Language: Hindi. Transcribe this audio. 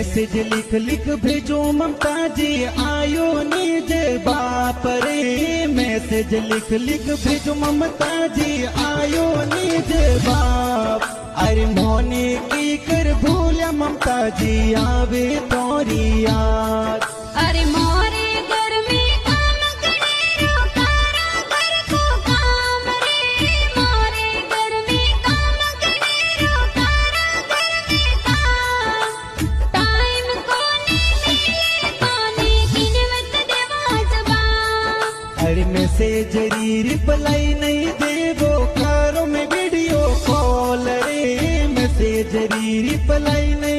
मैसेज लिख लिख भेजो ममता जी आयो निज बाप रे। मैसेज लिख लिख भेजो ममता जी आयो निज बाप। अरे मोने की कर भूलिया ममता जी आवे तोरी याद। अरे मोरे घर में काम करेरो तारा घर को काम रे। मोरे घर में काम करेरो तारा घर में काम। टाइम कोने मिले कोने किनवत देवा जवाब। अरे मैसेज री रिप्लाई नहीं देवो करो में वीडियो कॉल रे। मैसेज री रिप्लाई नहीं